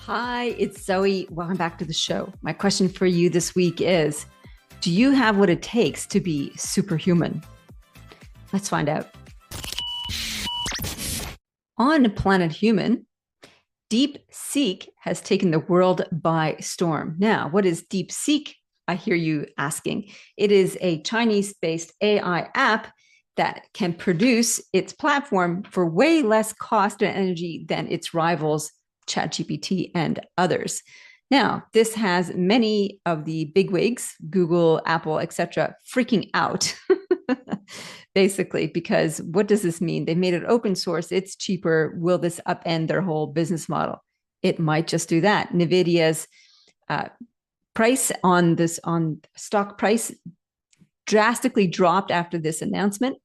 Hi, it's Zoe. Welcome back to the show. My question for you this week is, do you have what it takes to be superhuman? Let's find out. On Planet Human, Deep Seek has taken the world by storm. Now, what is Deep Seek? I hear you asking. It is a Chinese-based AI app that can produce its platform for way less cost and energy than its rivals, ChatGPT and others. Now, this has many of the bigwigs, Google, Apple, etc., freaking out, basically, because what does this mean? They made it open source. It's cheaper. Will this upend their whole business model? It might just do that. NVIDIA's price on stock price drastically dropped after this announcement.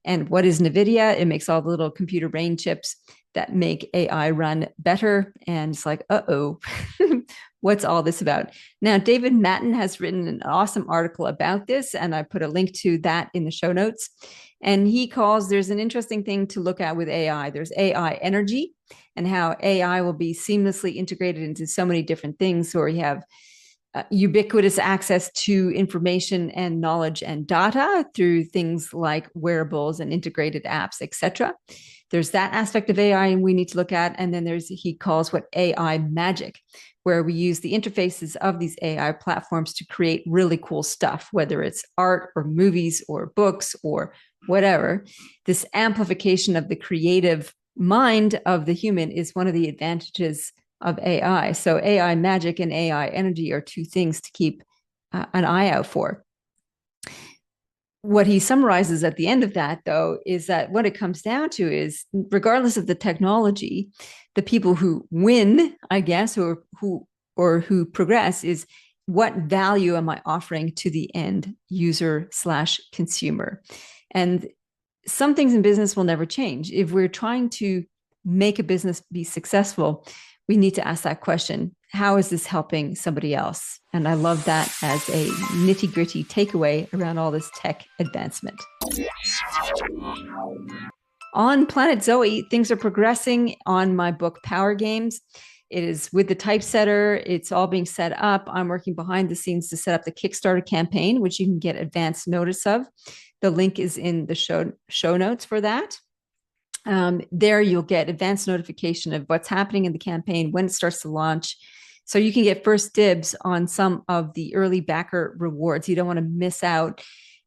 And what is NVIDIA? It makes all the little computer brain chips that make AI run better. And it's like, uh-oh, what's all this about? Now, David Matten has written an awesome article about this, and I put a link to that in the show notes. And he calls, there's an interesting thing to look at with AI. There's AI energy and how AI will be seamlessly integrated into so many different things where you have ubiquitous access to information and knowledge and data through things like wearables and integrated apps, etc. There's that aspect of AI we need to look at. And then he calls what AI magic, where we use the interfaces of these AI platforms to create really cool stuff, whether it's art or movies or books or whatever. This amplification of the creative mind of the human is one of the advantages of AI. So AI magic and AI energy are two things to keep an eye out for. What he summarizes at the end of that, though, is that what it comes down to is, regardless of the technology, the people who win, I guess, or who progress is what value am I offering to the end user / consumer? And some things in business will never change. If we're trying to make a business be successful, we need to ask that question. How is this helping somebody else? And I love that as a nitty gritty takeaway around all this tech advancement. On Planet Zoe, things are progressing on my book, Power Games. It is with the typesetter. It's all being set up. I'm working behind the scenes to set up the Kickstarter campaign, which you can get advance notice of. The link is in the show notes for that. There you'll get advance notification of what's happening in the campaign, when it starts to launch. So you can get first dibs on some of the early backer rewards. You don't want to miss out.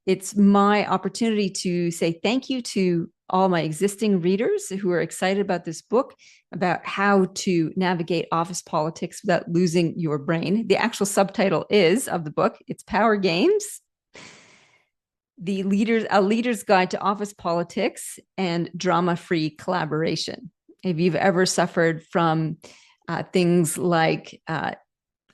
It's my opportunity to say thank you to all my existing readers who are excited about this book, about how to navigate office politics without losing your brain. The actual subtitle of the book, it's Power Games, a leader's guide to office politics and drama-free collaboration. If you've ever suffered from things like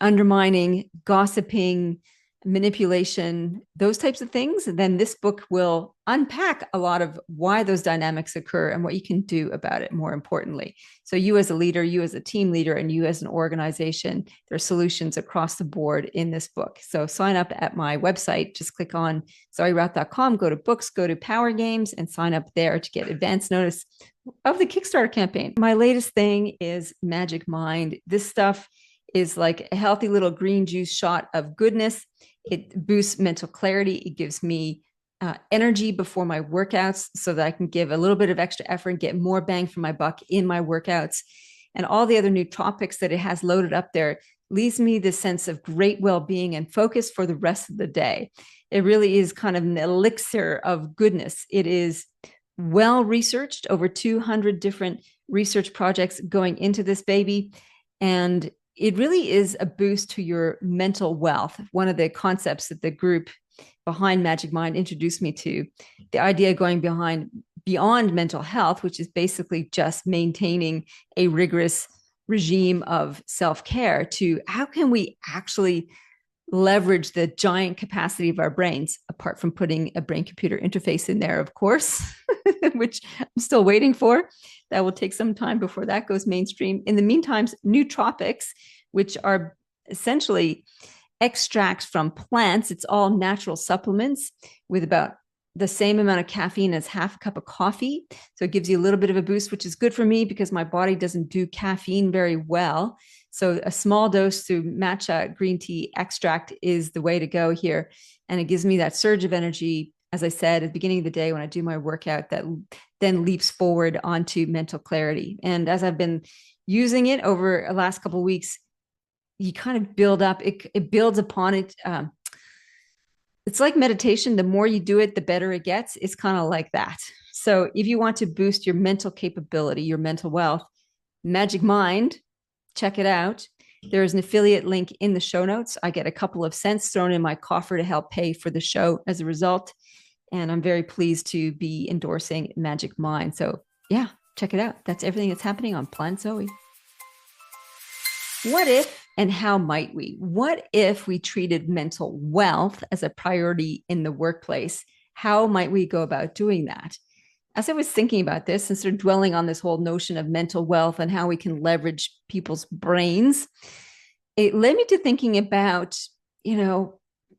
undermining, gossiping, manipulation, those types of things, then this book will unpack a lot of why those dynamics occur and what you can do about it, more importantly. So you as a leader, you as a team leader, and you as an organization, there are solutions across the board in this book. So sign up at my website. Just click on zoerouth.com, go to books, go to Power Games, and sign up there to get advance notice of the Kickstarter campaign. My latest thing is Magic Mind. This stuff is like a healthy little green juice shot of goodness. It boosts mental clarity. It gives me energy before my workouts so that I can give a little bit of extra effort and get more bang for my buck in my workouts. And all the other nootropics that it has loaded up there leaves me this sense of great well-being and focus for the rest of the day. It really is kind of an elixir of goodness. It is well researched, over 200 different research projects going into this baby. And it really is a boost to your mental wealth. One of the concepts that the group behind Magic Mind introduced me to, the idea going beyond mental health, which is basically just maintaining a rigorous regime of self-care, to how can we actually leverage the giant capacity of our brains, apart from putting a brain-computer interface in there, of course, which I'm still waiting for. That will take some time before that goes mainstream. In the meantime, nootropics, which are essentially extracts from plants, it's all natural supplements with about the same amount of caffeine as half a cup of coffee. So it gives you a little bit of a boost, which is good for me because my body doesn't do caffeine very well. So a small dose through matcha green tea extract is the way to go here. And it gives me that surge of energy, as I said, at the beginning of the day when I do my workout, that then leaps forward onto mental clarity. And as I've been using it over the last couple of weeks, you kind of build up, it builds upon it. It's like meditation. The more you do it, the better it gets. It's kind of like that. So if you want to boost your mental capability, your mental wealth, Magic Mind, check it out. There is an affiliate link in the show notes. I get a couple of cents thrown in my coffer to help pay for the show as a result. And I'm very pleased to be endorsing Magic Mind. So yeah, check it out. That's everything that's happening on Planet Zoë. What if and how might we? What if we treated mental wealth as a priority in the workplace? How might we go about doing that? As I was thinking about this and sort of dwelling on this whole notion of mental wealth and how we can leverage people's brains, it led me to thinking about,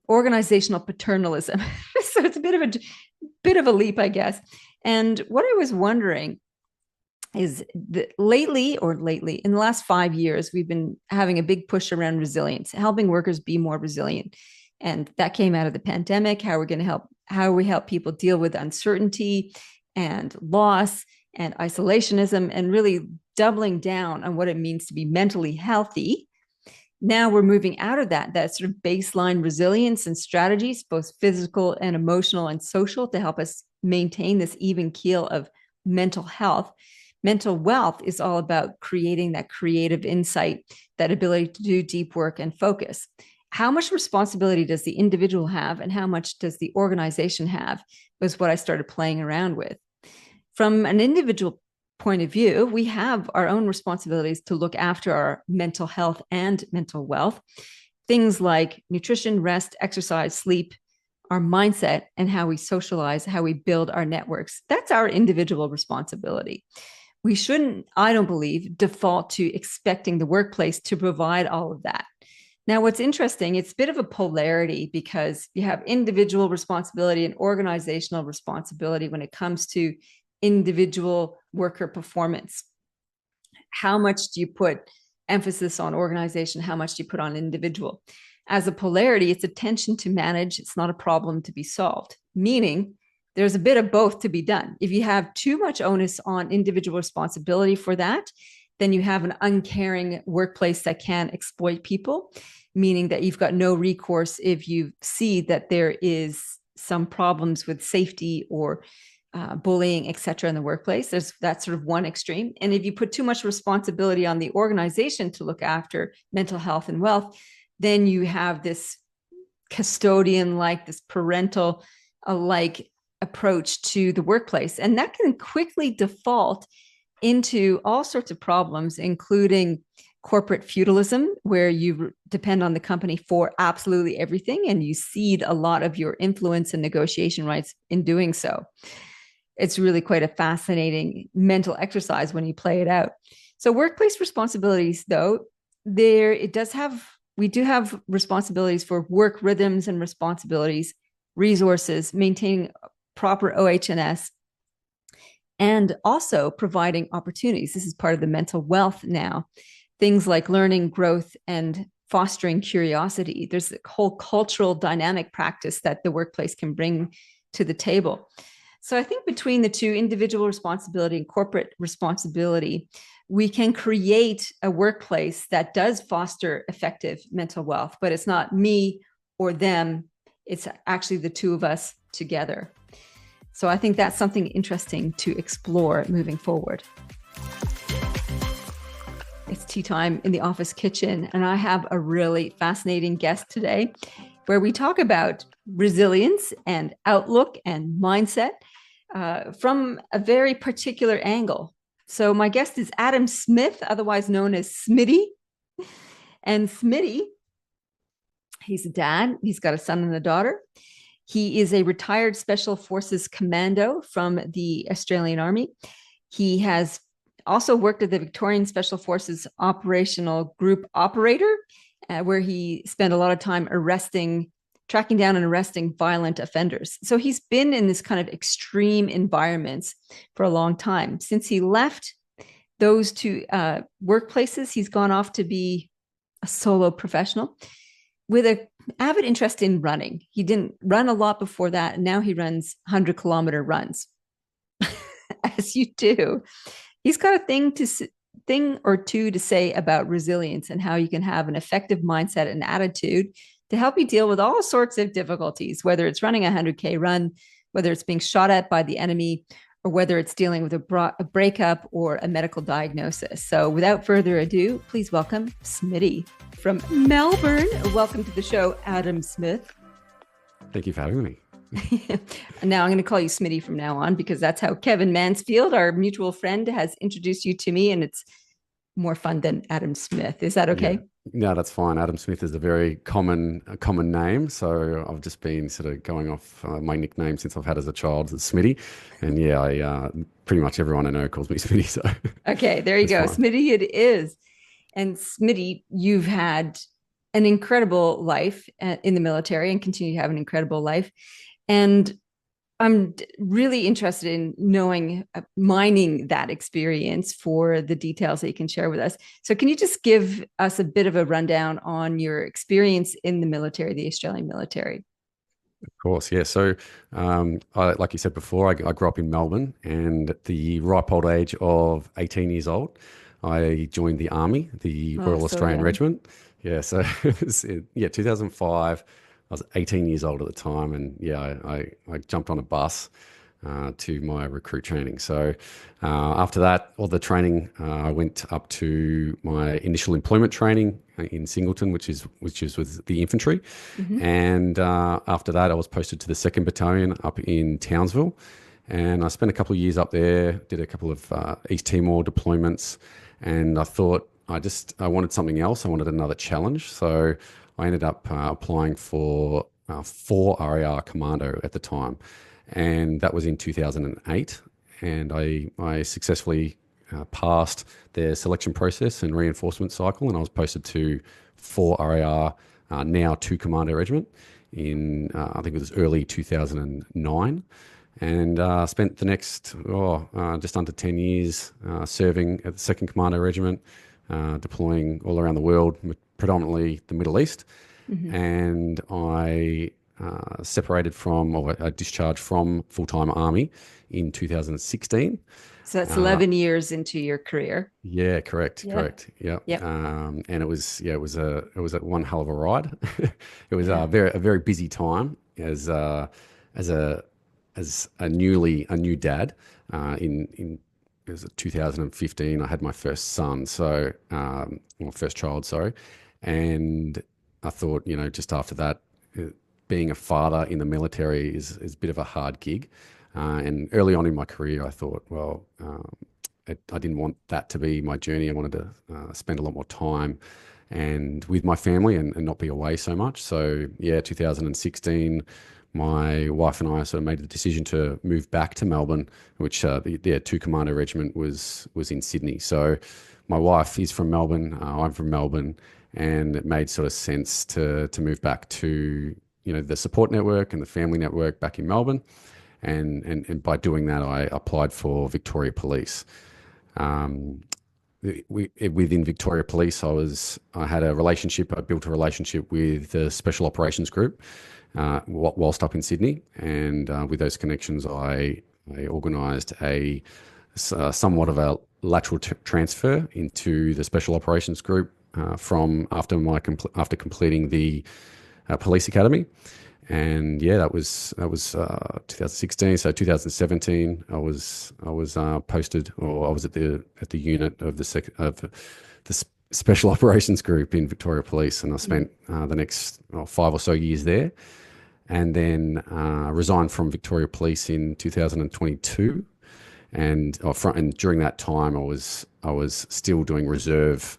organizational paternalism. So it's a bit of a leap, I guess. And what I was wondering is that lately in the last 5 years, we've been having a big push around resilience, helping workers be more resilient. And that came out of the pandemic, how we help people deal with uncertainty and loss and isolationism, and really doubling down on what it means to be mentally healthy. Now we're moving out of that sort of baseline resilience and strategies, both physical and emotional and social, to help us maintain this even keel of mental health. Mental wealth is all about creating that creative insight, that ability to do deep work and focus. How much responsibility does the individual have and how much does the organization have was what I started playing around with. From an individual point of view, we have our own responsibilities to look after our mental health and mental wealth. Things like nutrition, rest, exercise, sleep, our mindset, and how we socialize, how we build our networks. That's our individual responsibility. We shouldn't, I don't believe, default to expecting the workplace to provide all of that. Now, what's interesting, it's a bit of a polarity because you have individual responsibility and organizational responsibility when it comes to individual worker performance. How much do you put emphasis on organization? How much do you put on individual? As a polarity, it's a tension to manage. It's not a problem to be solved, meaning there's a bit of both to be done. If you have too much onus on individual responsibility for that, then you have an uncaring workplace that can exploit people, meaning that you've got no recourse if you see that there is some problems with safety or bullying, et cetera, in the workplace. That's sort of one extreme. And if you put too much responsibility on the organization to look after mental health and wealth, then you have this custodian-like, this parental-like approach to the workplace. And that can quickly default into all sorts of problems, including corporate feudalism, where you depend on the company for absolutely everything, and you cede a lot of your influence and negotiation rights in doing so. It's really quite a fascinating mental exercise when you play it out. So workplace responsibilities, though, we do have responsibilities for work rhythms and responsibilities, resources, maintaining proper OH&S, and also providing opportunities. This is part of the mental wealth now. Things like learning, growth, and fostering curiosity. There's a whole cultural dynamic practice that the workplace can bring to the table. So I think between the two, individual responsibility and corporate responsibility, we can create a workplace that does foster effective mental wealth, but it's not me or them. It's actually the two of us together. So I think that's something interesting to explore moving forward. It's tea time in the office kitchen, and I have a really fascinating guest today where we talk about resilience and outlook and mindset from a very particular angle. So my guest is Adam Smith, otherwise known as Smitty. And Smitty, he's a dad. He's got a son and a daughter. He is a retired Special Forces Commando from the Australian Army. He has also worked at the Victorian Special Forces Operational Group Operator, where he spent a lot of time tracking down and arresting violent offenders. So he's been in this kind of extreme environments for a long time. Since he left those two workplaces, he's gone off to be a solo professional with an avid interest in running. He didn't run a lot before that, and now he runs 100-kilometer runs, as you do. He's got a thing or two to say about resilience and how you can have an effective mindset and attitude to help you deal with all sorts of difficulties, whether it's running a 100K run, whether it's being shot at by the enemy, or whether it's dealing with a breakup or a medical diagnosis. So without further ado, please welcome Smitty from Melbourne. Welcome to the show, Adam Smith. Thank you for having me. Now I'm going to call you Smitty from now on, because that's how Kevin Mansfield, our mutual friend, has introduced you to me, and it's more fun than Adam Smith. Is that okay? Yeah. No, that's fine. Adam Smith is a very common name, so I've just been sort of going off my nickname since I've had as a child, it's Smitty, and yeah, I pretty much everyone I know calls me Smitty. So okay, there you go, fine. Smitty it is. And Smitty, you've had an incredible life in the military and continue to have an incredible life. And I'm really interested in knowing, mining that experience for the details that you can share with us. So can you just give us a bit of a rundown on your experience in the military, the Australian military? Of course, yeah. So, like you said before, I grew up in Melbourne, and at the ripe old age of 18 years old, I joined the Army, the Royal Australian Regiment. Yeah, so it was, 2005. I was 18 years old at the time, and yeah, I jumped on a bus to my recruit training. So after that, all the training, I went up to my initial employment training in Singleton, which is with the infantry. Mm-hmm. And after that, I was posted to the 2nd Battalion up in Townsville, and I spent a couple of years up there, did a couple of East Timor deployments, and I thought I wanted something else. I wanted another challenge. So I ended up applying for 4 RAR Commando at the time, and that was in 2008. And I successfully passed their selection process and reinforcement cycle, and I was posted to 4 RAR, now 2 Commando Regiment in, I think it was early 2009. And spent the next just under 10 years serving at the 2nd Commando Regiment, deploying all around the world, predominantly the Middle East. Mm-hmm. And I I discharged from full-time Army in 2016. So that's 11 years into your career. Yeah, correct. Yeah. Yep. And it was one hell of a ride. It was a very busy time as a new dad. In it was 2015. I had my first son, so first child, sorry. And I thought, just after that, being a father in the military is a bit of a hard gig. And early on in my career, I thought, well, I didn't want that to be my journey. I wanted to spend a lot more time and with my family and not be away so much. So yeah, 2016, my wife and I sort of made the decision to move back to Melbourne, which the 2 Commando Regiment was in Sydney. So my wife is from Melbourne, I'm from Melbourne, and it made sort of sense to move back to the support network and the family network back in Melbourne. And by doing that, I applied for Victoria Police. Within Victoria Police, I had a relationship. I built a relationship with the Special Operations Group whilst up in Sydney, and with those connections, I organised a somewhat of a lateral transfer into the Special Operations Group from after completing the police academy. And yeah, that was 2016. So 2017, I was posted, or I was at the unit of the Special Operations Group in Victoria Police, and I spent the next 5 or so years there, and then resigned from Victoria Police in 2022. And during that time, I was still doing reserve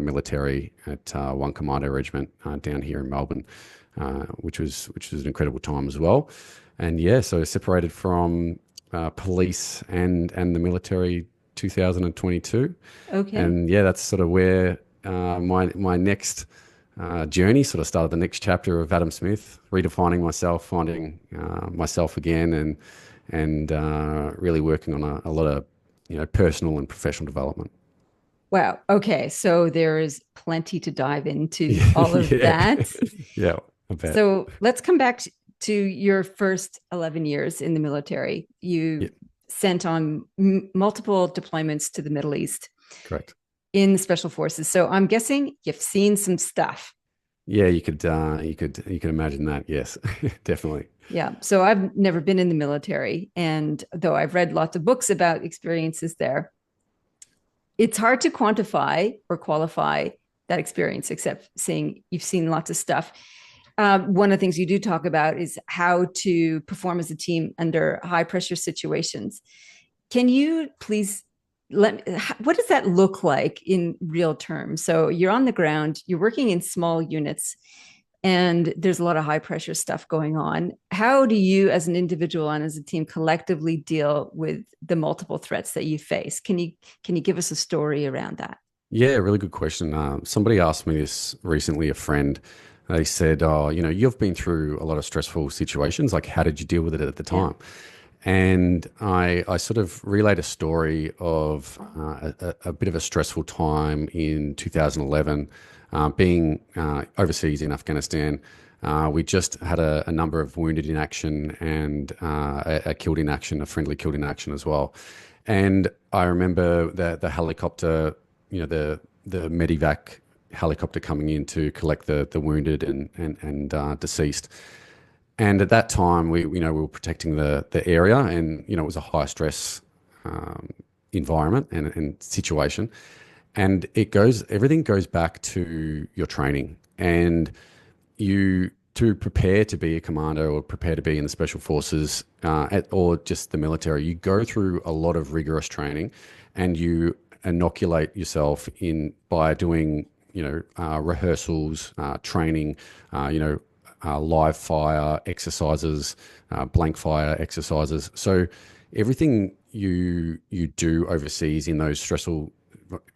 military at 1 Commando Regiment down here in Melbourne. Which was an incredible time as well. And yeah, so separated from police and the military 2022. Okay. And yeah, that's sort of where my next journey sort of started, the next chapter of Adam Smith, redefining myself, finding myself again, and really working on a lot of personal and professional development. Wow. Okay. So there is plenty to dive into all of Yeah. that. Yeah, I bet. So let's come back to your first 11 years in the military. Yeah, You sent on multiple deployments to the Middle East correct. in the Special Forces. So I'm guessing you've seen some stuff. Yeah, you could imagine that. Yes, definitely. Yeah. So I've never been in the military. And though I've read lots of books about experiences there, it's hard to quantify or qualify that experience, except saying you've seen lots of stuff. One of the things you do talk about is how to perform as a team under high pressure situations. Can you please what does that look like in real terms? So you're on the ground, you're working in small units, and there's a lot of high pressure stuff going on. How do you, as an individual and as a team, collectively deal with the multiple threats that you face? Can you give us a story around that? Yeah, really good question. Somebody asked me this recently, a friend. They said, "Oh, you've been through a lot of stressful situations. Like, how did you deal with it at the Yeah. time?" And I sort of relayed a story of a bit of a stressful time in 2011, being overseas in Afghanistan. We just had a number of wounded in action and a killed in action, a friendly killed in action as well. And I remember the helicopter, the medevac helicopter coming in to collect the wounded and deceased. And at that time, we were protecting the area, and it was a high stress um, environment and situation. And everything goes back to your training, and you to prepare to be a commando or prepare to be in the special forces or just the military. You go through a lot of rigorous training, and you inoculate yourself in by doing rehearsals, training, live fire exercises, blank fire exercises. So everything you do overseas in those stressful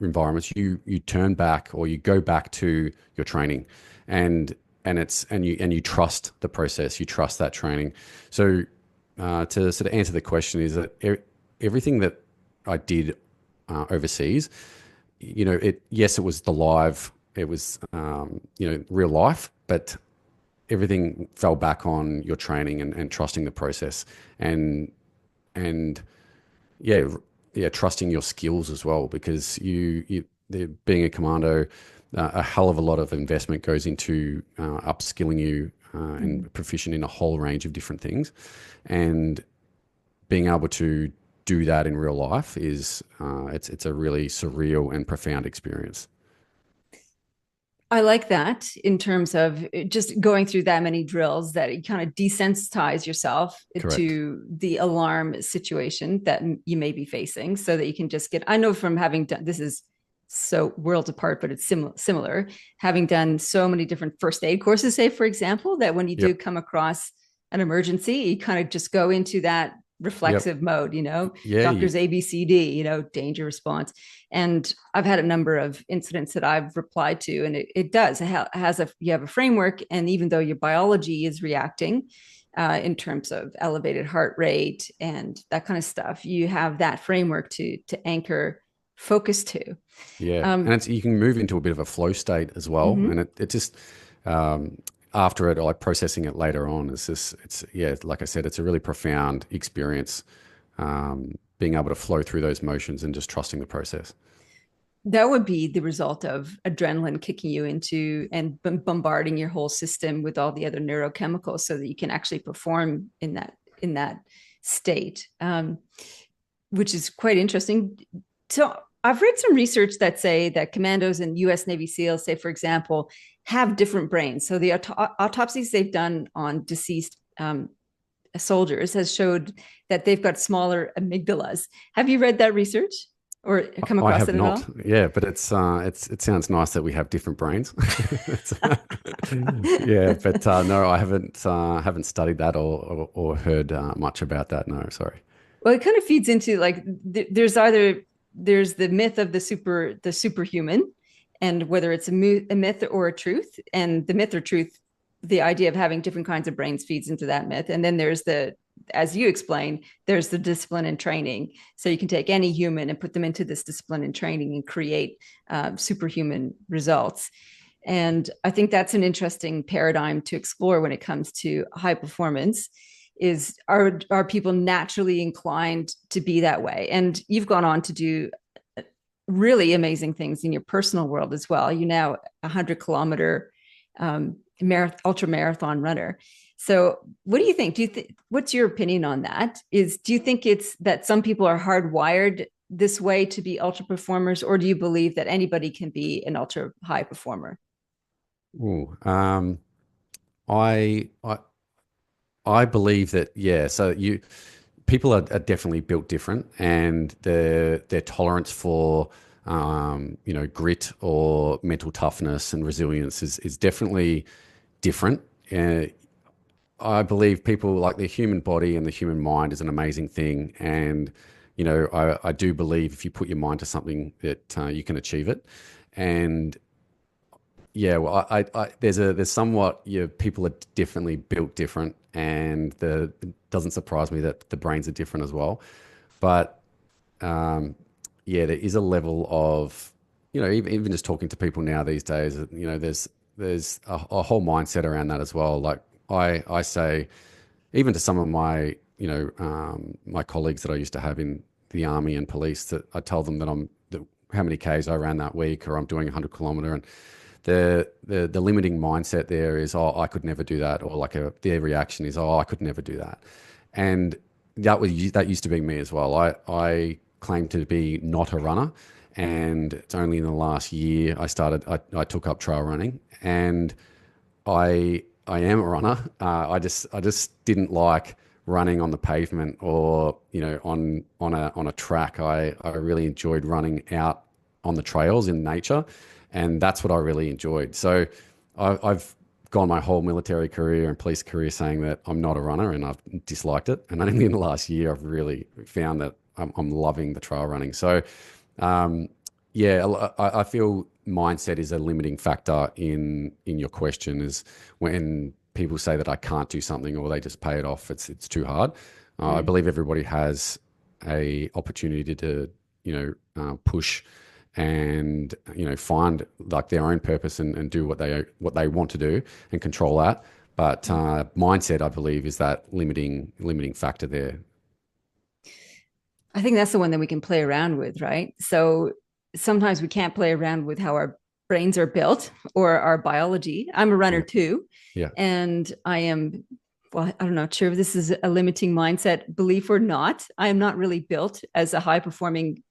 environments, you turn back or you go back to your training, and you trust the process, you trust that training. So to sort of answer the question is that everything that I did overseas, it was it was real life, but everything fell back on your training and trusting the process and and yeah trusting your skills as well, because being a commando, a hell of a lot of investment goes into upskilling you Mm-hmm. and proficient in a whole range of different things, and being able to do that in real life is it's a really surreal and profound experience. I like that in terms of just going through that many drills that you kind of desensitize yourself Correct. to the alarm situation that you may be facing so that you can just get. I know from having done this is so worlds apart, but it's similar. Having done so many different first aid courses, say, for example, that when you do Yep. come across an emergency, you kind of just go into that Yep. reflexive mode, Yeah. doctors ABCD, danger response. And I've had a number of incidents that I've replied to, and it does you have a framework, and even though your biology is reacting in terms of elevated heart rate and that kind of stuff, you have that framework to anchor focus to. Yeah, and Um, you can move into a bit of a flow state as well, mm-hmm. and it just um, after it, like processing it later on, it's yeah, like I said, it's a really profound experience, being able to flow through those motions and just trusting the process. That would be the result of adrenaline kicking you into and bombarding your whole system with all the other neurochemicals so that you can actually perform in that state, which is quite interesting. So I've read some research that say that commandos and U.S. Navy SEALs, say for example, have different brains. So the autopsies they've done on deceased soldiers has showed that they've got smaller amygdalas. Have you read that research or come I across have it at not, all? yeah, but it sounds nice that we have different brains. Yeah, but no, I haven't studied that or heard much about that. No, sorry. Well, it kind of feeds into like there's the myth of the superhuman, and whether it's a myth or a truth, and the myth or truth, the idea of having different kinds of brains feeds into that myth, and then there's as you explain, there's the discipline and training. So you can take any human and put them into this discipline and training and create superhuman results. And I think that's an interesting paradigm to explore when it comes to high performance. Is are people naturally inclined to be that way? And you've gone on to do really amazing things in your personal world as well. You now 100-kilometer ultra marathon runner. So what do you think? What's your opinion on that? Do you think it's that some people are hardwired this way to be ultra performers, or do you believe that anybody can be an ultra high performer? Ooh, I, I I believe that, yeah. So people are definitely built different, and their tolerance for grit or mental toughness and resilience is definitely different. Uh, I believe people, like, the human body and the human mind is an amazing thing, and I do believe if you put your mind to something that you can achieve it. And yeah, well, there's somewhat, people are definitely built different, and it doesn't surprise me that the brains are different as well. But um, yeah, there is a level of, even just talking to people now these days, there's a whole mindset around that as well. Like, I say, even to some of my my colleagues that I used to have in the army and police, that I tell them that how many Ks I ran that week, or I'm doing 100-kilometer, and the limiting mindset there is, oh, I could never do that, or like their reaction is, oh, I could never do that. And that used to be me as well. I claim to be not a runner, and it's only in the last year I took up trail running, and I am a runner. I just didn't like running on the pavement, or on a track. I really enjoyed running out on the trails in nature, and that's what I really enjoyed. So I've gone my whole military career and police career saying that I'm not a runner, and I've disliked it. And only in the last year I've really found that I'm loving the trail running. So yeah, I feel mindset is a limiting factor in your question. Is when people say that I can't do something, or they just pay it off, it's too hard. I believe everybody has a opportunity to push and find, like, their own purpose, and do what they want to do, and control that. But mindset, I believe, is that limiting factor there. I think that's the one that we can play around with, right? So sometimes we can't play around with how our brains are built or our biology. I'm a runner Yeah, too. yeah, And I am, well, I'm not sure if this is a limiting mindset belief or not. I am not really built as a high performing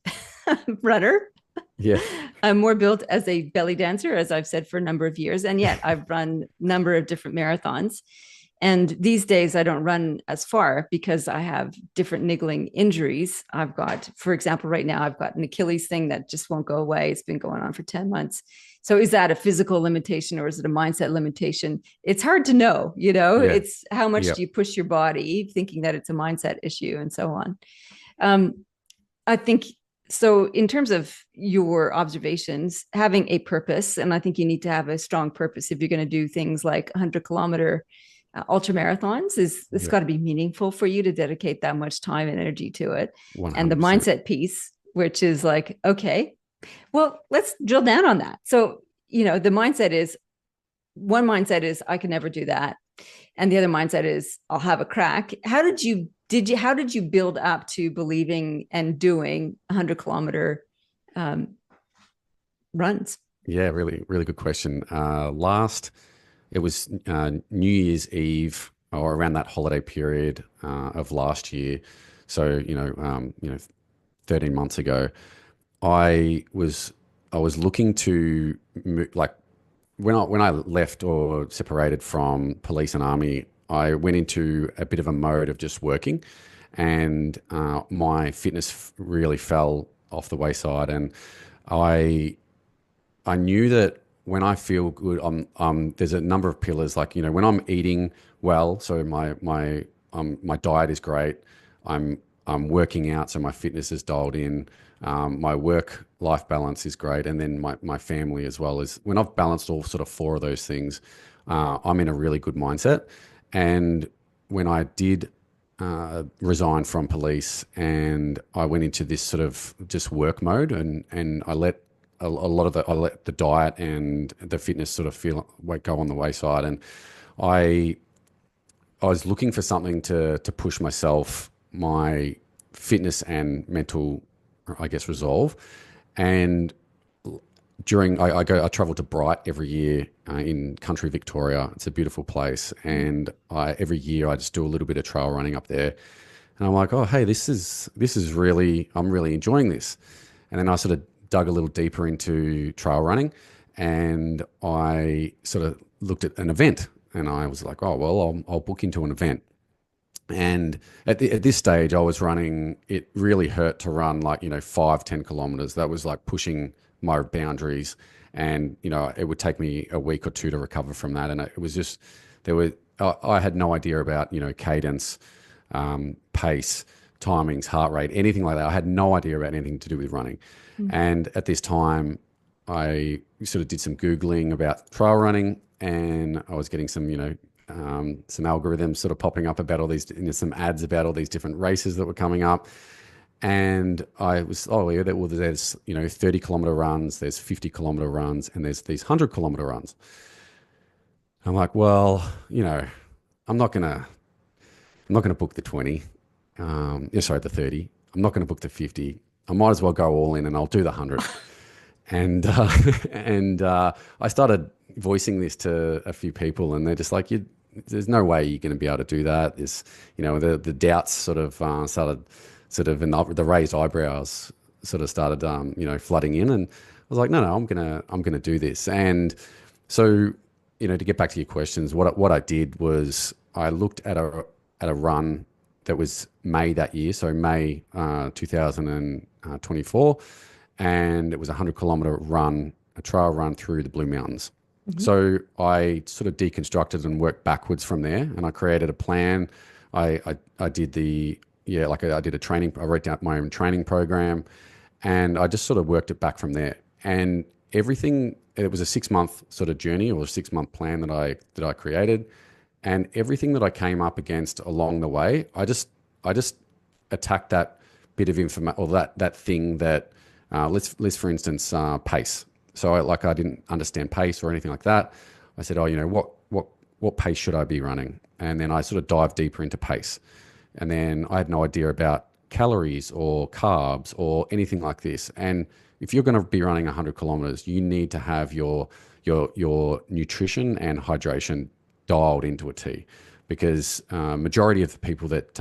runner. yeah, I'm more built as a belly dancer, as I've said for a number of years. And yet I've run a number of different marathons. And these days I don't run as far because I have different niggling injuries. I've got, for example, right now I've got an Achilles thing that just won't go away. It's been going on for 10 months. So is that a physical limitation, or is it a mindset limitation? It's hard to know, yeah, it's how much yeah, do you push your body thinking that it's a mindset issue, and so on. Um, I think so. In terms of your observations, having a purpose, and I think you need to have a strong purpose if you're going to do things like 100-kilometer ultra marathons. Is it's yeah. got to be meaningful for you to dedicate that much time and energy to it. And the 100%. mindset piece, which is like, okay, well, let's drill down on that. So, the mindset is, one mindset is I can never do that, and the other mindset is I'll have a crack. How did you build up to believing and doing 100-kilometer um, runs? Yeah, really, really good question. It was New Year's Eve, or around that holiday period of last year. So 13 months ago, I was I was looking to like, when I left or separated from police and army, I went into a bit of a mode of just working, and my fitness really fell off the wayside, and I I knew that when I feel good, there's a number of pillars. Like, when I'm eating well, so my diet is great. I'm working out, so my fitness is dialed in. My work life balance is great, and then my family as well. Is when I've balanced all sort of four of those things, I'm in a really good mindset. And when I did resigned from police, and I went into this sort of just work mode, and I let a lot of I let the diet and the fitness sort of go on the wayside, and I I was looking for something to push myself, my fitness and mental, I guess, resolve. And I travel to Bright every year in country Victoria. It's a beautiful place, and every year I just do a little bit of trail running up there. And I'm like, oh, hey, this is really, I'm really enjoying this. And then I sort of dug a little deeper into trail running, and I sort of looked at an event, and I was like, oh well, I'll book into an event. And at this stage, I was running. It really hurt to run like 5-10 kilometers. That was like pushing my boundaries, and it would take me a week or two to recover from that. And it was just there were I had no idea about cadence, pace, timings, heart rate, anything like that. I had no idea about anything to do with running. And at this time, I sort of did some Googling about trail running, and I was getting some algorithms sort of popping up about all these, some ads about all these different races that were coming up. And I was, oh yeah, there's 30-kilometer runs, there's 50-kilometer runs, and there's these 100-kilometer runs. I'm like, well, I'm not gonna book the 20. Sorry, the 30. I'm not gonna book the 50. I might as well go all in, and I'll do the 100. And I started voicing this to a few people, and they're just like, there's no way you're going to be able to do that. The doubts sort of started, and the raised eyebrows sort of started, flooding in. And I was like, no, I'm gonna do this. And so, to get back to your questions, what I did was I looked at a run that was May that year, so May 2024, and it was a 100-kilometer run, a trail run through the Blue Mountains. So I sort of deconstructed and worked backwards from there, and I created a plan. I did I did a training. I wrote down my own training program, and I just sort of worked it back from there. And everything, it was a 6-month sort of journey, or a 6-month plan that I created, and everything that I came up against along the way, I just attacked that bit of information, or that thing that let's for instance pace. So I didn't understand pace or anything like that. I said, oh, what pace should I be running? And then I sort of dived deeper into pace. And then I had no idea about calories or carbs or anything like this. And if you're going to be running 100 kilometers, you need to have your nutrition and hydration dialed into a T, because majority of the people that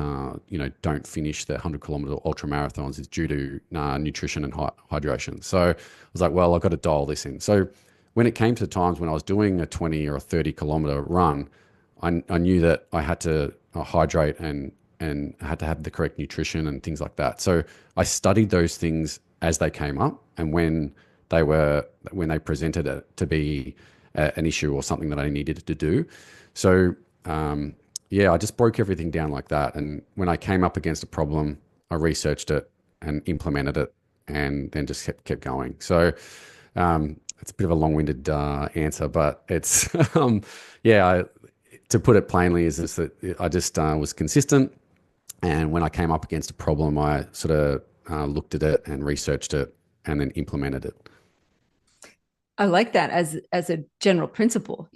don't finish the 100-kilometer ultra marathons is due to nutrition and hydration. So I was like, well, I've got to dial this in. So when it came to the times when I was doing a 20 or a 30-kilometer run, I knew that I had to hydrate and I had to have the correct nutrition and things like that. So I studied those things as they came up, and when they presented it to be an issue or something that I needed to do. So I just broke everything down like that. And when I came up against a problem, I researched it and implemented it, and then just kept going. So it's a bit of a long-winded answer, but it's to put it plainly, is this, that I just was consistent. And when I came up against a problem, I sort of looked at it and researched it, and then implemented it. I like that as a general principle,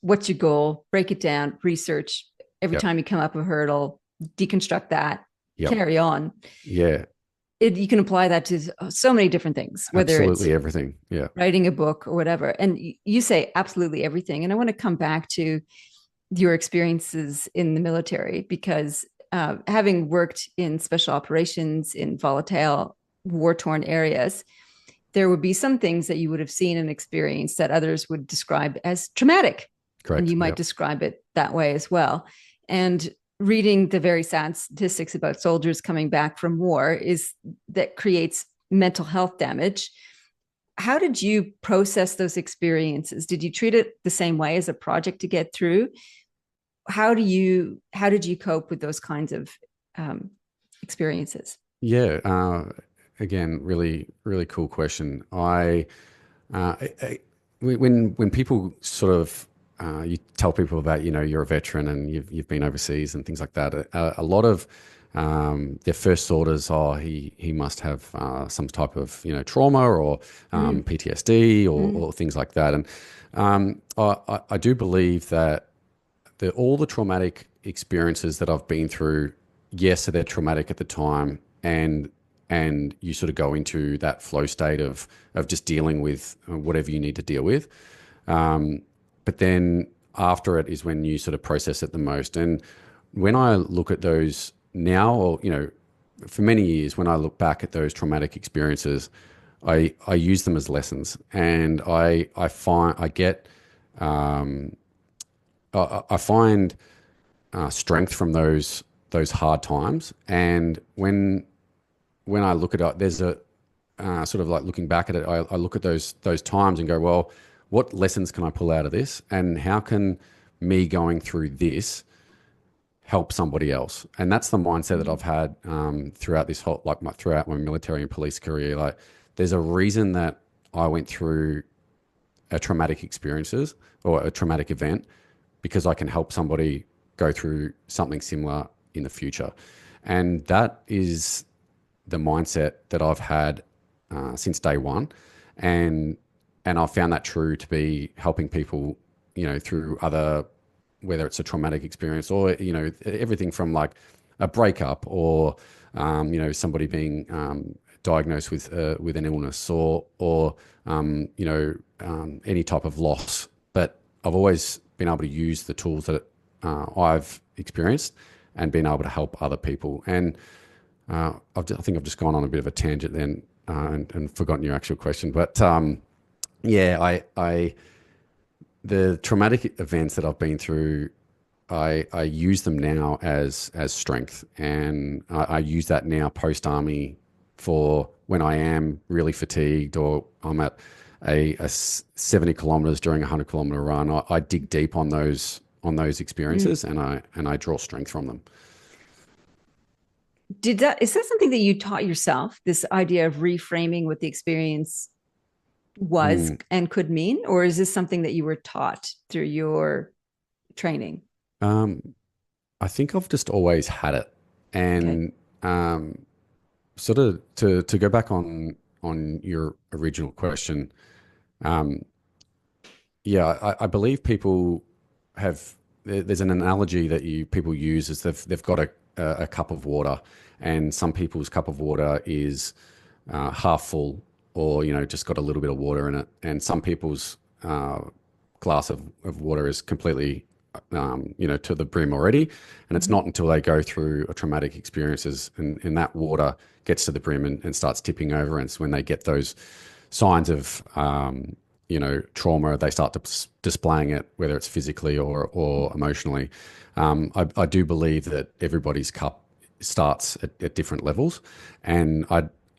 what's your goal, break it down, research every time you come up a hurdle, deconstruct that, carry on. Yeah. You can apply that to so many different things, whether absolutely it's everything. Yeah. writing a book or whatever. And you say absolutely everything. And I want to come back to your experiences in the military, because having worked in special operations in volatile, war-torn areas, there would be some things that you would have seen and experienced that others would describe as traumatic. Correct. And you might describe it that way as well. And reading the very sad statistics about soldiers coming back from war that creates mental health damage. How did you process those experiences? Did you treat it the same way as a project to get through? How did you cope with those kinds of experiences? Yeah. Again, really, really cool question. When people sort of you tell people about, you're a veteran and you've been overseas and things like that. A lot of their first thought is, oh, he must have some type of trauma or PTSD or things like that. And I do believe that all the traumatic experiences that I've been through, yes, so they're traumatic at the time, and you sort of go into that flow state of just dealing with whatever you need to deal with. But then after it is when you sort of process it the most. And when I look at those now, or for many years, when I look back at those traumatic experiences, I use them as lessons, and I find I get I find strength from those hard times. And when I look at it, there's a sort of like looking back at it, I look at those times and go, well, what lessons can I pull out of this, and how can me going through this help somebody else? And that's the mindset that I've had throughout this whole, like throughout my military and police career. Like, there's a reason that I went through a traumatic experiences or a traumatic event, because I can help somebody go through something similar in the future. And that is the mindset that I've had since day one, and I've found that true to be helping people, through other, whether it's a traumatic experience or everything from like a breakup or somebody being diagnosed with an illness or any type of loss. But I've always been able to use the tools that I've experienced and been able to help other people. And I think I've just gone on a bit of a tangent then and forgotten your actual question. But yeah, the traumatic events that I've been through, I use them now as strength, and I use that now post army for when I am really fatigued or I'm at a 70 kilometers during a 100-kilometer run. I dig deep on those experiences, and I draw strength from them. Is that something that you taught yourself, this idea of reframing what the experience was and could mean, or is this something that you were taught through your training? I think I've just always had it. And sort of to go back on your original question, yeah, I believe people have. There's an analogy that people use, is they've got a cup of water, and some people's cup of water is half full, or just got a little bit of water in it, and some people's glass of water is completely to the brim already. And it's not until they go through a traumatic experiences and that water gets to the brim and starts tipping over, and it's when they get those signs of trauma, they start displaying it, whether it's physically or emotionally. I do believe that everybody's cup starts at different levels, and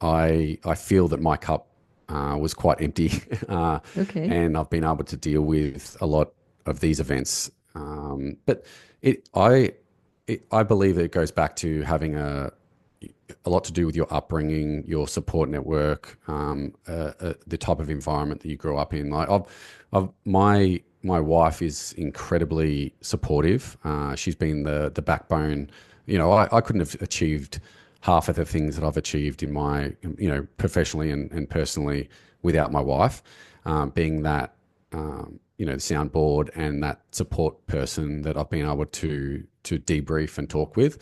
I feel that my cup was quite empty, and I've been able to deal with a lot of these events. But I believe it goes back to having a lot to do with your upbringing, your support network, the type of environment that you grew up in. Like my wife is incredibly supportive. She's been the backbone. I couldn't have achieved half of the things that I've achieved in my, professionally and personally without my wife, being that, the soundboard and that support person that I've been able to debrief and talk with.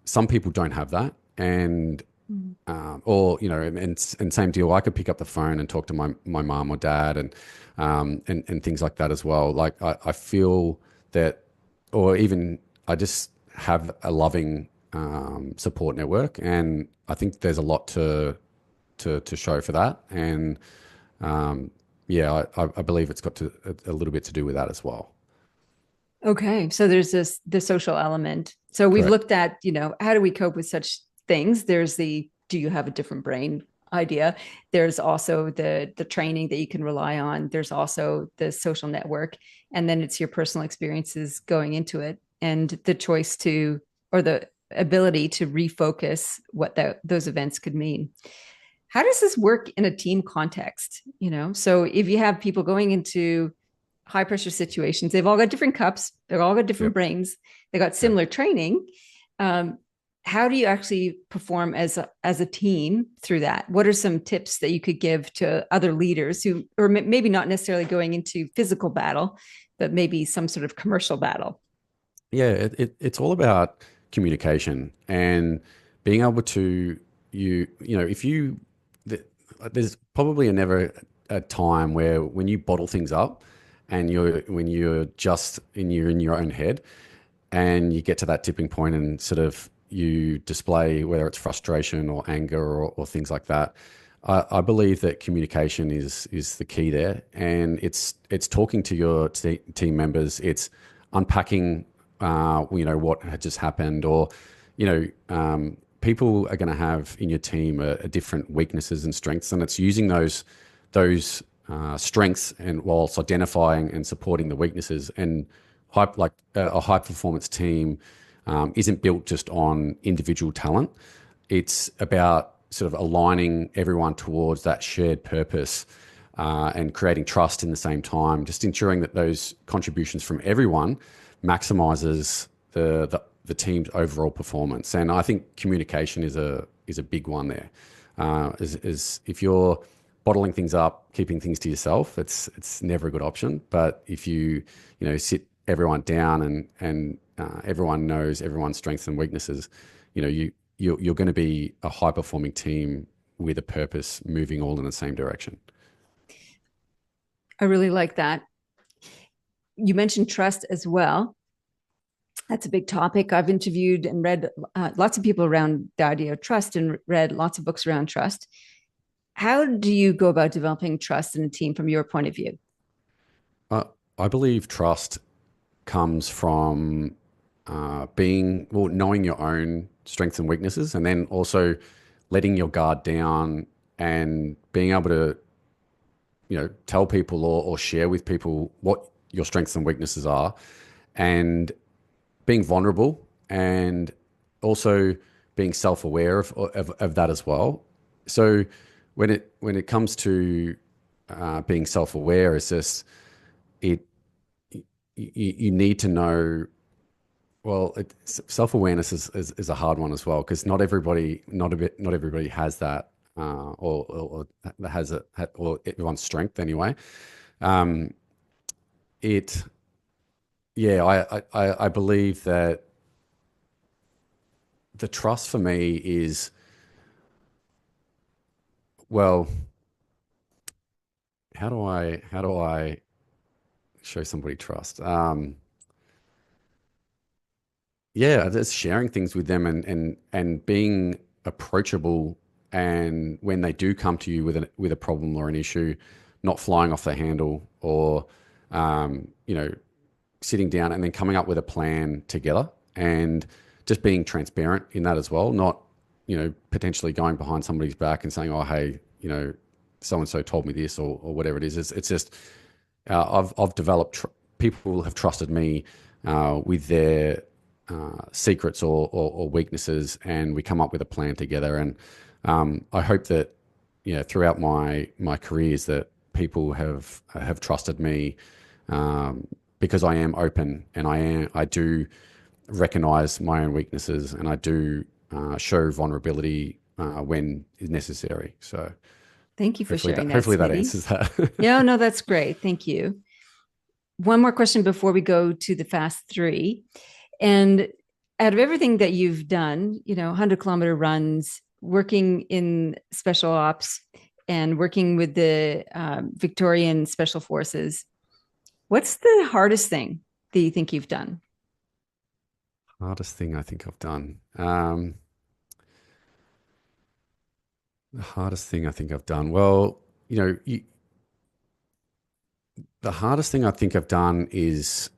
Some people don't have that, and and same deal. I could pick up the phone and talk to my mom or dad and things like that as well. Like I feel that, or even I just have a loving support network, and I think there's a lot to show for that. And yeah, I believe it's got a little bit to do with that as well. Okay. So there's the social element. So we've Correct. looked at, how do we cope with such things? There's the, do you have a different brain idea? There's also the training that you can rely on. There's also the social network. And then it's your personal experiences going into it, and the choice to, or the ability to refocus what those events could mean. How does this work in a team context? So if you have people going into high pressure situations. They've all got different cups. They've all got different Yep. brains. They got Yep. similar training. Um, how do you actually perform as a team through that? What are some tips that you could give to other leaders who, or maybe not necessarily going into physical battle, but maybe some sort of commercial battle? Yeah, it's all about communication and being able to if you th- there's probably never a time where when you bottle things up and you're just you're in your own head and you get to that tipping point and sort of you display whether it's frustration or anger or things like that. I believe that communication is the key there, and it's talking to your team members. It's unpacking, what had just happened, or people are going to have in your team a different weaknesses and strengths, and it's using those strengths and whilst identifying and supporting the weaknesses. And a high performance team isn't built just on individual talent. It's about sort of aligning everyone towards that shared purpose and creating trust in the same time, just ensuring that those contributions from everyone maximizes the team's overall performance. And I think communication is a big one there. Is if you're bottling things up, keeping things to yourself, it's never a good option. But if sit everyone down and everyone knows everyone's strengths and weaknesses, you're going to be a high performing team with a purpose, moving all in the same direction. I really like that. You mentioned trust as well. That's a big topic. I've interviewed and read lots of people around the idea of trust and read lots of books around trust. How do you go about developing trust in a team from your point of view? Uh, I believe trust comes from knowing your own strengths and weaknesses, and then also letting your guard down and being able to, tell people or share with people what your strengths and weaknesses are, and being vulnerable, and also being self-aware of that as well. So when it comes to being self-aware, it's just it you need to know. Well, self-awareness is a hard one as well, because not everybody has that, or has it, or everyone's strength anyway. Um, it Yeah, I believe that the trust for me is, well, how do I show somebody trust? Yeah, just sharing things with them, and being approachable, and when they do come to you with a problem or an issue, not flying off the handle, or um, you know sitting down and then coming up with a plan together, and just being transparent in that as well. Not potentially going behind somebody's back and saying, oh, hey, so and so told me this, or whatever it is. It's just I've developed people have trusted me with their secrets or weaknesses, and we come up with a plan together. And I hope that throughout my careers that people have trusted me, because I am open, and I do recognize my own weaknesses, and I do show vulnerability when is necessary. So Thank you for hopefully sharing that, hopefully that Smitty. answers that. Yeah, no, that's great. Thank you. One more question before we go to the fast three. And out of everything that you've done, 100-kilometer runs, working in special ops, and working with the Victorian Special Forces, what's the hardest thing that you think you've done? Hardest thing I think I've done. The hardest thing I think I've done. Well, the hardest thing I think I've done is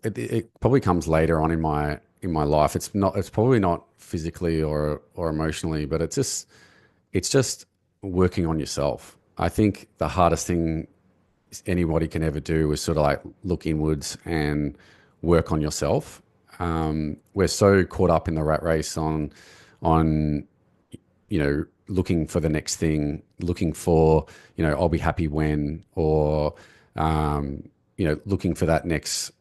it probably comes later on in my life. It's probably not physically or emotionally, but it's just working on yourself. I think the hardest thing anybody can ever do is sort of like look inwards and work on yourself. We're so caught up in the rat race on looking for the next thing, looking for, I'll be happy when, or looking for that next,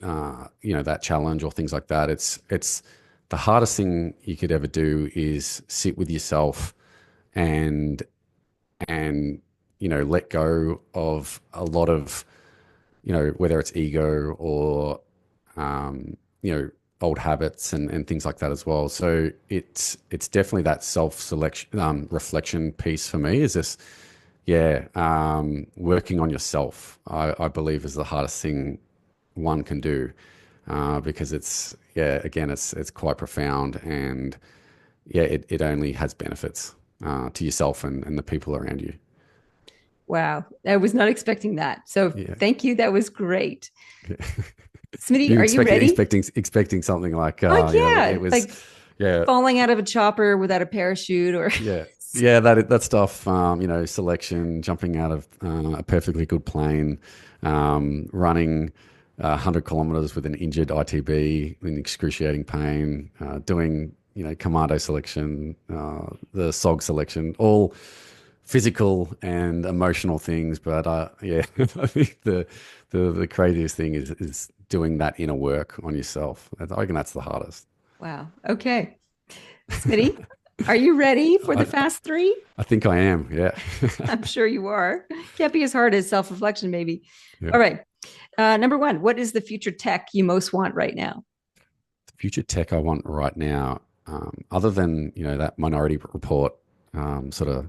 that challenge or things like that. It's the hardest thing you could ever do is sit with yourself and let go of a lot of, whether it's ego or um, you know old habits and things like that as well. So it's definitely that self selection, reflection piece for me. Is this, yeah, working on yourself. I believe is the hardest thing one can do, because it's, yeah, again, it's quite profound, and yeah, it only has benefits to yourself and the people around you. Wow. I was not expecting that. So Yeah. thank you. That was great. Smitty, You are you expecting ready? expecting something like, Like, it yeah, was, like yeah, falling out of a chopper without a parachute or yeah, yeah, that stuff, selection, jumping out of a perfectly good plane, running 100 kilometers with an injured ITB in excruciating pain, doing, commando selection, the SOG selection, all physical and emotional things. But yeah, I think the craziest thing is doing that inner work on yourself. I reckon that's the hardest. wow. Okay. Smitty, are you ready for the I, fast three? I think I am. Yeah. I'm sure you are. Can't be as hard as self reflection, maybe. Yeah. All right. Number one, what is the future tech you most want right now? Future tech I want right now, other than, that Minority Report, sort of,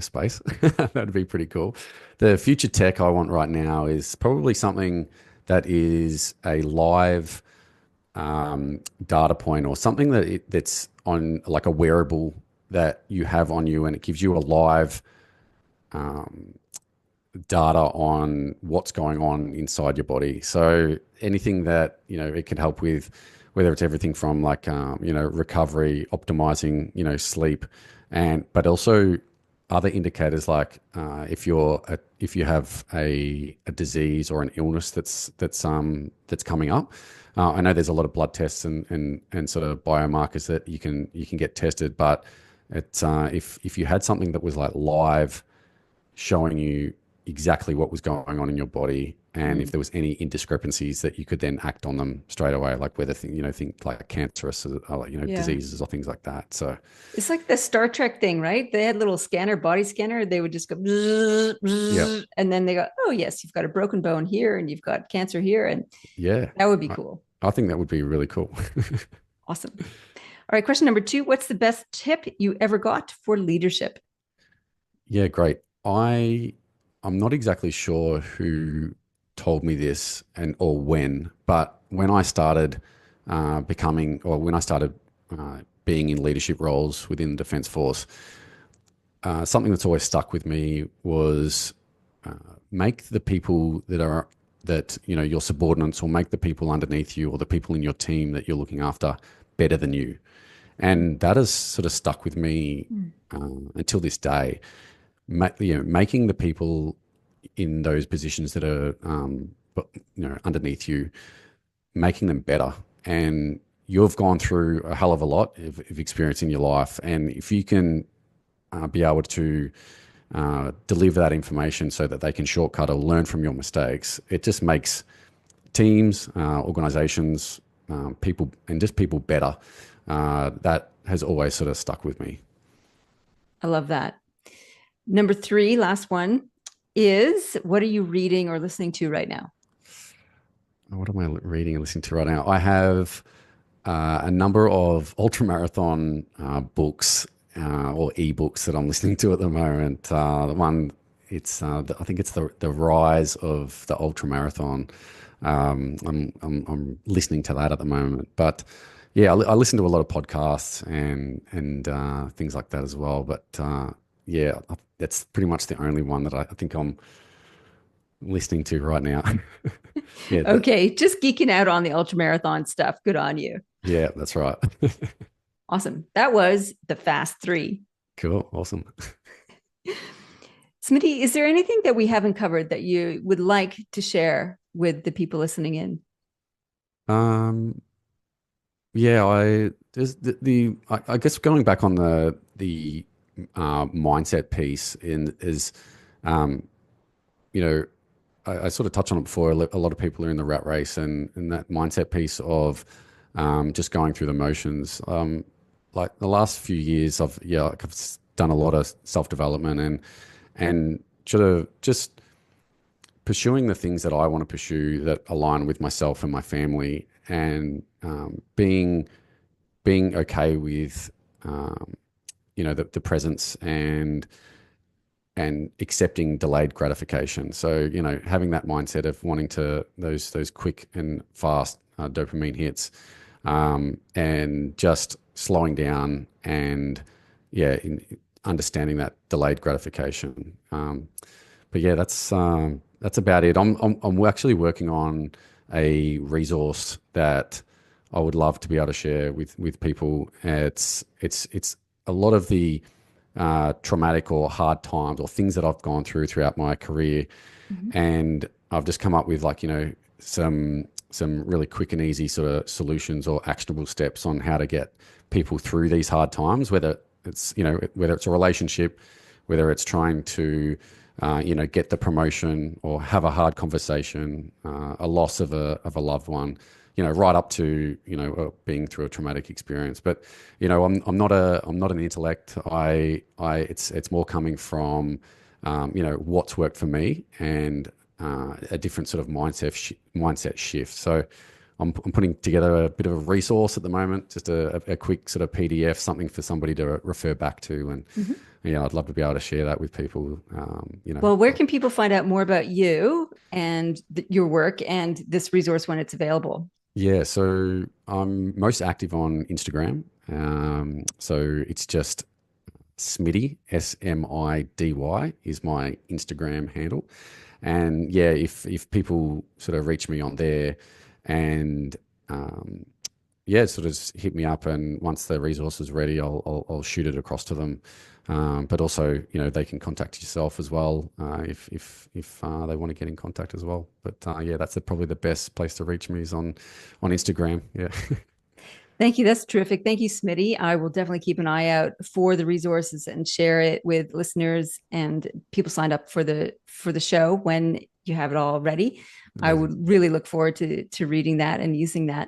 space, that'd be pretty cool. The future tech I want right now is probably something that is a live, data point, or something that's on like a wearable that you have on you, and it gives you a live data on what's going on inside your body. So anything that, it can help with, whether it's everything from like, recovery, optimizing, sleep, but also other indicators like, if you have a disease or an illness that's coming up. I know there's a lot of blood tests and sort of biomarkers that you can get tested, but it's, if you had something that was like live, showing you exactly what was going on in your body, and if Mm, there was any indiscrepancies, that you could then act on them straight away, like whether think like cancerous, like, yeah. diseases or things like that. So It's like the Star Trek thing, right? They had a little scanner, body scanner. They would just go, bzz, yeah, bzz, and then they go, oh, yes, you've got a broken bone here and you've got cancer here. And yeah, that would be I, cool. I think that would be really cool. Awesome. All right. Question number two. What's the best tip you ever got for leadership? Yeah, great. I'm not exactly sure who told me this or when, but when I started, when I started, being in leadership roles within the Defence Force, something that's always stuck with me was, make the people that your subordinates, or make the people underneath you, or the people in your team that you're looking after, better than you. And that has sort of stuck with me, Mm. until this day. Making the people in those positions that are, underneath you, making them better. And you've gone through a hell of a lot of experience in your life, and if you can, be able to, deliver that information so that they can shortcut or learn from your mistakes, it just makes teams, organizations, people, and just people better. That has always sort of stuck with me. I love that. Number three, last one is what are you reading or listening to right now? What am I reading and listening to right now? I have, a number of ultra marathon, books, or ebooks that I'm listening to at the moment. The one, I think it's the rise of the ultra marathon. I'm listening to that at the moment, but yeah, I listen to a lot of podcasts and things like that as well. But yeah, that's pretty much the only one that I think I'm listening to right now. Yeah, Okay, just geeking out on the ultra marathon stuff. Good on you. yeah, that's right. Awesome. That was the fast three. Cool, awesome. Smitty, is there anything that we haven't covered that you would like to share with the people listening in? Um, yeah, there's I guess going back on the mindset piece in is, um, I sort of touched on it before. A lot of people are in the rat race, and that mindset piece of just going through the motions. Like the last few years, I've done a lot of self development and sort of just pursuing the things that I want to pursue that align with myself and my family, and being okay with the presence and accepting delayed gratification. So, having that mindset of wanting to those quick and fast dopamine hits, and just slowing down and understanding that delayed gratification. But yeah, that's about it. I'm actually working on a resource that I would love to be able to share with people. It's a lot of the traumatic or hard times or things that I've gone throughout my career, and I've just come up with some really quick and easy sort of solutions or actionable steps on how to get people through these hard times, whether it's a relationship, whether it's trying to get the promotion or have a hard conversation, a loss of a loved one, right up to being through a traumatic experience. But I'm not an intellect. It's more coming from what's worked for me and a different sort of mindset shift. So I'm putting together a bit of a resource at the moment, just a quick sort of PDF, something for somebody to refer back to, and I'd love to be able to share that with people. Well, where can people find out more about you and your work and this resource when it's available? Yeah, so I'm most active on Instagram. So it's just Smitty, SMIDY is my Instagram handle. And yeah, if people sort of reach me on there and sort of just hit me up, and once the resource is ready, I'll shoot it across to them. But also, they can contact yourself as well if they want to get in contact as well. But that's probably the best place to reach me is on Instagram. Yeah. Thank you. That's terrific. Thank you, Smitty. I will definitely keep an eye out for the resources and share it with listeners and people signed up for the show when you have it all ready. I would really look forward to reading that and using that.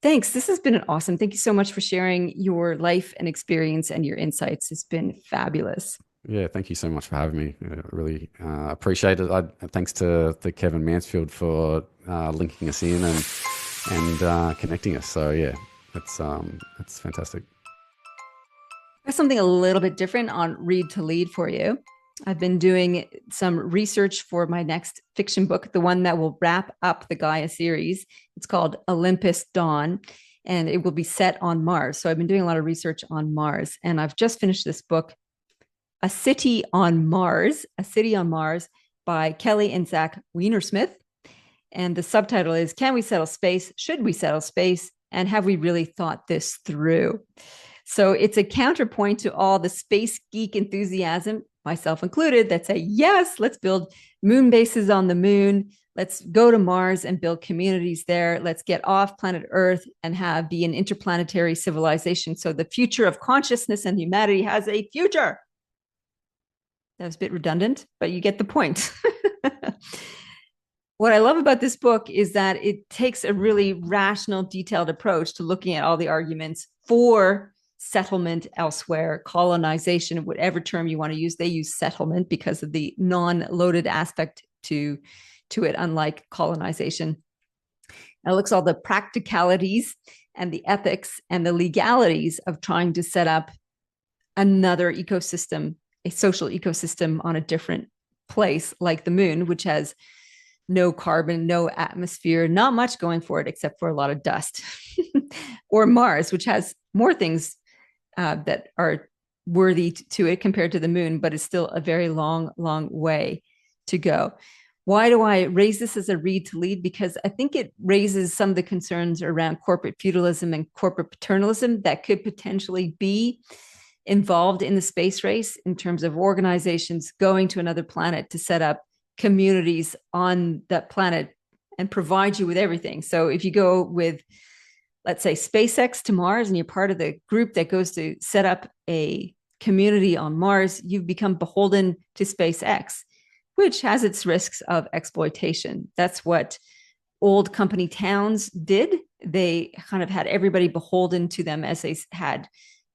Thanks. This has been awesome. Thank you so much for sharing your life and experience and your insights. It's been fabulous. Yeah, thank you so much for having me. I really appreciate it. Thanks to Kevin Mansfield for linking us in and connecting us. So yeah, that's fantastic. I have something a little bit different on Read to Lead for you. I've been doing some research for my next fiction book, the one that will wrap up the Gaia series. It's called Olympus Dawn, and it will be set on Mars. So I've been doing a lot of research on Mars, and I've just finished this book, A City on Mars by Kelly and Zach Weinersmith. And the subtitle is, Can We Settle Space? Should We Settle Space? And have we really thought this through? So it's a counterpoint to all the space geek enthusiasm, myself included, that say, yes, let's build moon bases on the moon. Let's go to Mars and build communities there. Let's get off planet Earth and be an interplanetary civilization. So the future of consciousness and humanity has a future. That was a bit redundant, but you get the point. What I love about this book is that it takes a really rational, detailed approach to looking at all the arguments for settlement elsewhere, colonization, whatever term you want to use. They use settlement because of the non-loaded aspect to it, unlike colonization. And it looks at all the practicalities and the ethics and the legalities of trying to set up another ecosystem, a social ecosystem on a different place like the moon, which has no carbon, no atmosphere, not much going for it except for a lot of dust. Or Mars, which has more things that are worthy to it compared to the moon, but it's still a very long, long way to go. Why do I raise this as a read to lead? Because I think it raises some of the concerns around corporate feudalism and corporate paternalism that could potentially be involved in the space race in terms of organizations going to another planet to set up communities on that planet and provide you with everything. So if you go with, let's say, SpaceX to Mars, and you're part of the group that goes to set up a community on Mars, you've become beholden to SpaceX. which has its risks of exploitation. That's what old company towns did. They kind of had everybody beholden to them as they had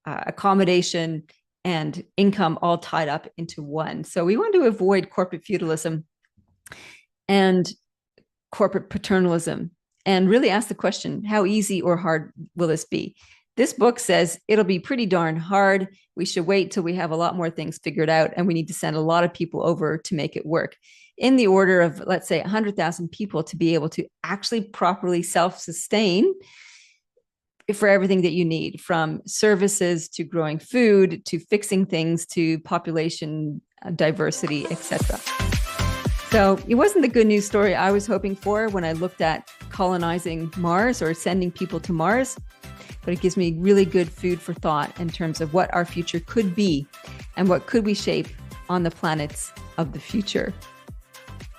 accommodation and income all tied up into one. So we want to avoid corporate feudalism and corporate paternalism and really ask the question, how easy or hard will this be? This book says it'll be pretty darn hard. We should wait till we have a lot more things figured out, and we need to send a lot of people over to make it work, in the order of, let's say, 100,000 people to be able to actually properly self-sustain for everything that you need, from services to growing food to fixing things to population diversity, etc. So it wasn't the good news story I was hoping for when I looked at colonizing Mars or sending people to Mars, but it gives me really good food for thought in terms of what our future could be and what could we shape on the planets of the future.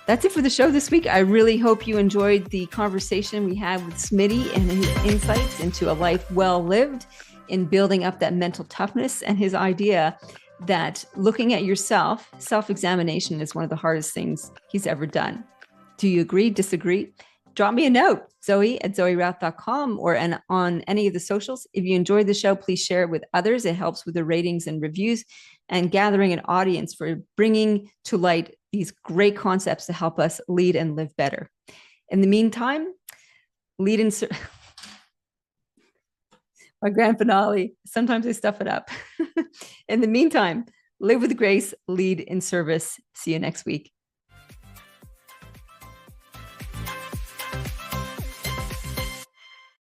That's it for the show this week. I really hope you enjoyed the conversation we had with Smitty and his insights into a life well lived in building up that mental toughness, and his idea that looking at yourself, self-examination, is one of the hardest things he's ever done. Do you agree, disagree? Drop me a note, Zoe@zoerouth.com, or on any of the socials. If you enjoyed the show, please share it with others. It helps with the ratings and reviews and gathering an audience for bringing to light these great concepts to help us lead and live better. In the meantime, lead in... My grand finale. Sometimes I stuff it up. In the meantime, live with grace, lead in service. See you next week.